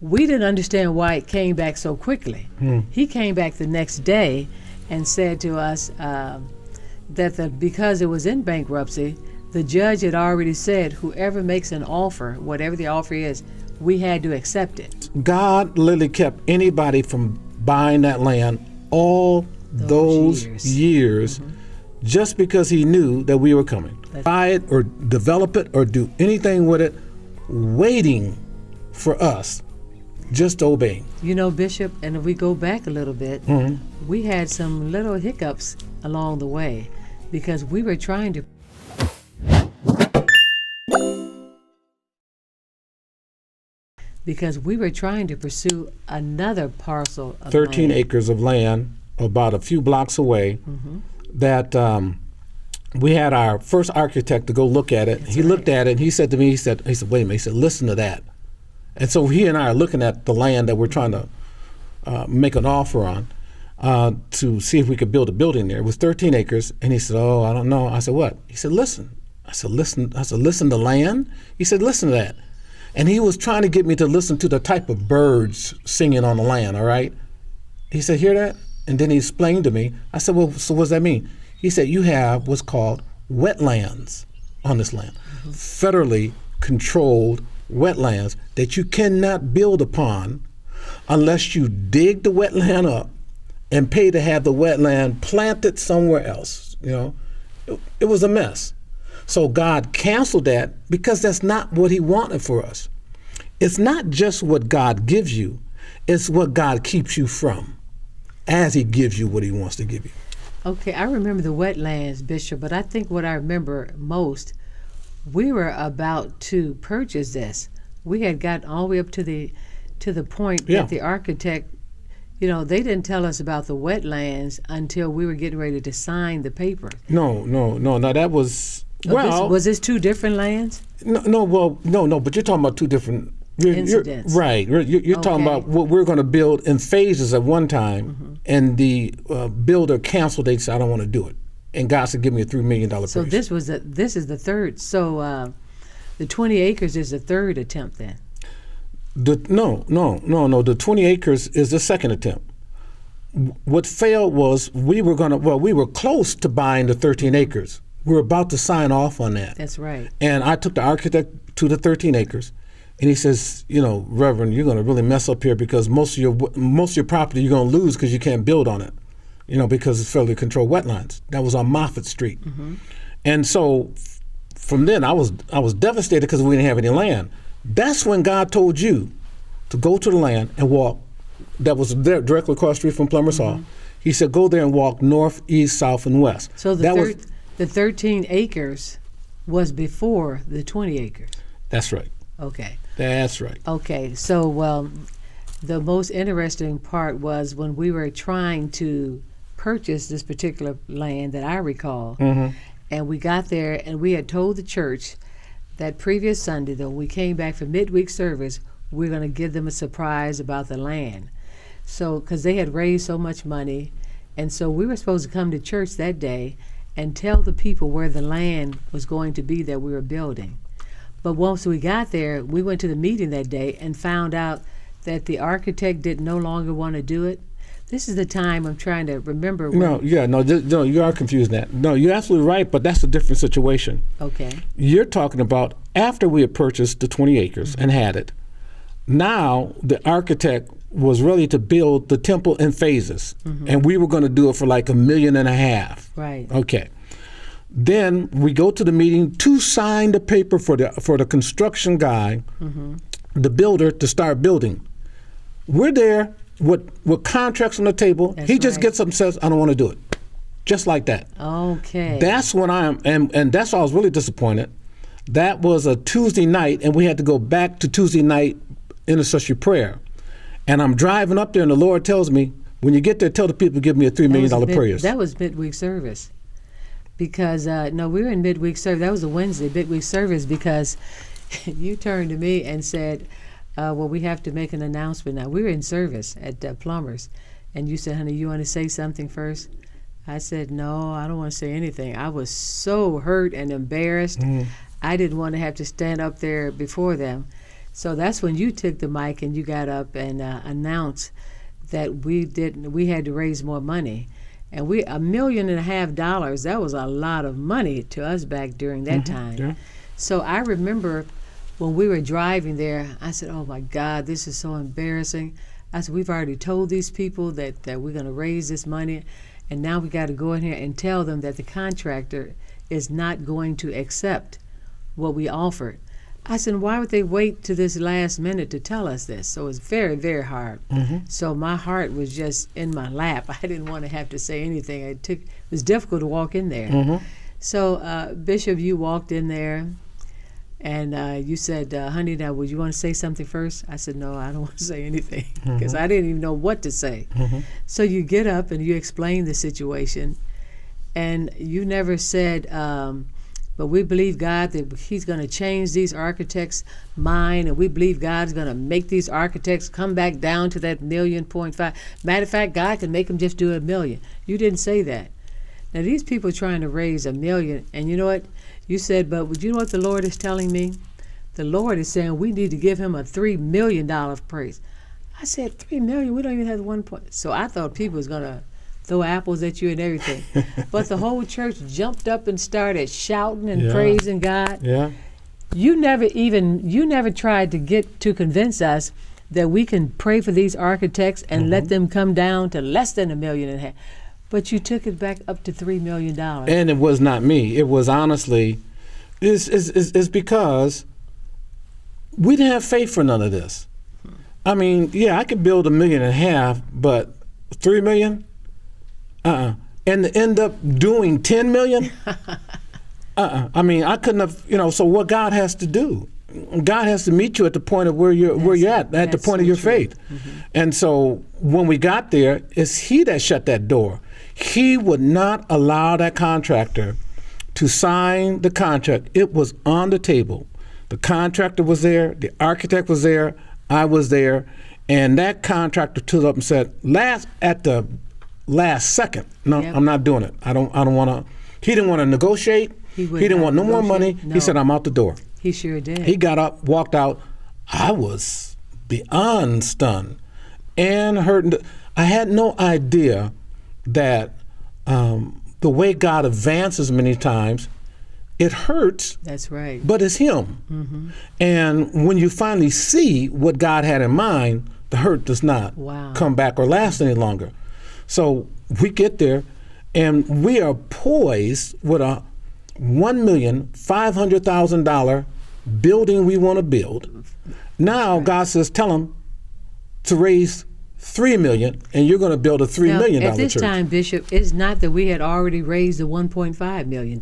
we didn't understand why it came back so quickly. He came back the next day and said to us that because it was in bankruptcy, the judge had already said whoever makes an offer, whatever the offer is, we had to accept it. God literally kept anybody from buying that land all those years just because he knew that we were coming. Buy it or develop it or do anything with it, waiting for us, just obeying. You know, Bishop, and if we go back a little bit, we had some little hiccups along the way because we were trying to pursue another parcel of 13 land. acres of land about a few blocks away that we had our first architect to go look at it. He looked at it and he said to me, he said, wait a minute, he said, listen to that. And so he and I are looking at the land that we're trying to make an offer on to see if we could build a building there. It was 13 acres. And he said, oh, I don't know. I said, what? He said, listen. I said, listen. I said, listen to land? He said, listen to that. And he was trying to get me to listen to the type of birds singing on the land, all right? He said, hear that? And then he explained to me. I said, well, so what does that mean? He said, you have what's called wetlands on this land, federally controlled wetlands that you cannot build upon unless you dig the wetland up and pay to have the wetland planted somewhere else. You know, it was a mess. So God canceled that because that's not what he wanted for us. It's not just what God gives you, it's what God keeps you from as he gives you what he wants to give you. Okay, I remember the wetlands, Bishop, but I think what I remember most, we were about to purchase this. We had gotten all the way up to the point that the architect, you know, they didn't tell us about the wetlands until we were getting ready to sign the paper. No, that was... Was this two different lands? No, but you're talking about two different incidents. Right. You're talking about what we're going to build in phases at one time, and the builder canceled. They said, I don't want to do it. And God said, give me a $3 million price. So this is the third. So the 20 acres is the third attempt then? No. The 20 acres is the second attempt. What failed was we were close to buying the 13 acres. We were about to sign off on that. That's right. And I took the architect to the 13 acres, and he says, you know, Reverend, you're going to really mess up here because most of your property you're going to lose because you can't build on it, you know, because it's federally controlled wetlands. That was on Moffett Street. And so from then I was devastated because we didn't have any land. That's when God told you to go to the land and walk. That was there, directly across the street from Plummer's Hall. He said, go there and walk north, east, south, and west. So the 13 acres was before the 20 acres. That's right. Okay. That's right. Okay. So, the most interesting part was when we were trying to purchase this particular land that I recall, and we got there and we had told the church that previous Sunday, though, we came back for midweek service, we're going to give them a surprise about the land. So, because they had raised so much money, and so we were supposed to come to church that day and tell the people where the land was going to be that we were building. But once we got there, we went to the meeting that day and found out that the architect did no longer want to do it. This is the time I'm trying to remember. No, you are confused that. No, you're absolutely right, but that's a different situation. Okay. You're talking about after we had purchased the 20 acres and had it. Now the architect was ready to build the temple in phases, and we were going to do it for like $1.5 million. Right. Okay. Then we go to the meeting to sign the paper for the construction guy, the builder, to start building. We're there with contracts on the table. He just gets up and says, I don't want to do it. Just like that. Okay. That's when and that's why I was really disappointed. That was a Tuesday night, and we had to go back to Tuesday night intercessory prayer. And I'm driving up there, and the Lord tells me, when you get there, tell the people to give me a $3 million praise. That was midweek service. Because, we were in midweek service. That was a Wednesday, midweek service, because you turned to me and said, we have to make an announcement now. We were in service at Plumbers. And you said, honey, you want to say something first? I said, no, I don't want to say anything. I was so hurt and embarrassed. I didn't want to have to stand up there before them. So that's when you took the mic and you got up and announced that we had to raise more money. And $1.5 million, that was a lot of money to us back during that time. Yeah. So I remember when we were driving there, I said, oh my God, this is so embarrassing. I said, we've already told these people that we're going to raise this money, and now we got to go in here and tell them that the contractor is not going to accept what we offered. I said, why would they wait to this last minute to tell us this? So it was very, very hard. So my heart was just in my lap. I didn't want to have to say anything. It was difficult to walk in there. So Bishop, you walked in there, and you said, honey, now would you want to say something first? I said, no, I don't want to say anything, because I didn't even know what to say. So you get up and you explain the situation, and you never said, but we believe God that he's going to change these architects' mind, and we believe God's going to make these architects come back down to that 1.5 million. Matter of fact, God can make them just do $1 million. You didn't say that. Now, these people are trying to raise $1 million, and you know what? You said, but would you know what the Lord is telling me? The Lord is saying we need to give him a $3 million praise. I said, $3 million? We don't even have 1 point. So I thought people was going to throw apples at you and everything. But the whole church jumped up and started shouting and praising God. Yeah. You never tried to get to convince us that we can pray for these architects and let them come down to less than $1.5 million. But you took it back up to $3 million. And it was not me. It was honestly, it's because we didn't have faith for none of this. I mean, yeah, I could build $1.5 million, but $3 million? And to end up doing $10 million? I mean, I couldn't have, so what God has to do, God has to meet you at the point of where you're at the point of your faith. And so when we got there, it's he that shut that door. He would not allow that contractor to sign the contract. It was on the table. The contractor was there, the architect was there, I was there, and that contractor stood up and said, at the last second, no, I'm not doing it. I don't want to. He didn't want to negotiate. He didn't want no more money. No. He said, I'm out the door. He sure did. He got up, walked out. I was beyond stunned and hurt. I had no idea that the way God advances many times, it hurts. That's right. But it's him. And when you finally see what God had in mind, the hurt does not come back or last any longer. So we get there, and we are poised with a $1,500,000 building we want to build. Now God says, tell them to raise $3 million, and you're going to build a $3 million church. At this time, Bishop, it's not that we had already raised the $1.5 million.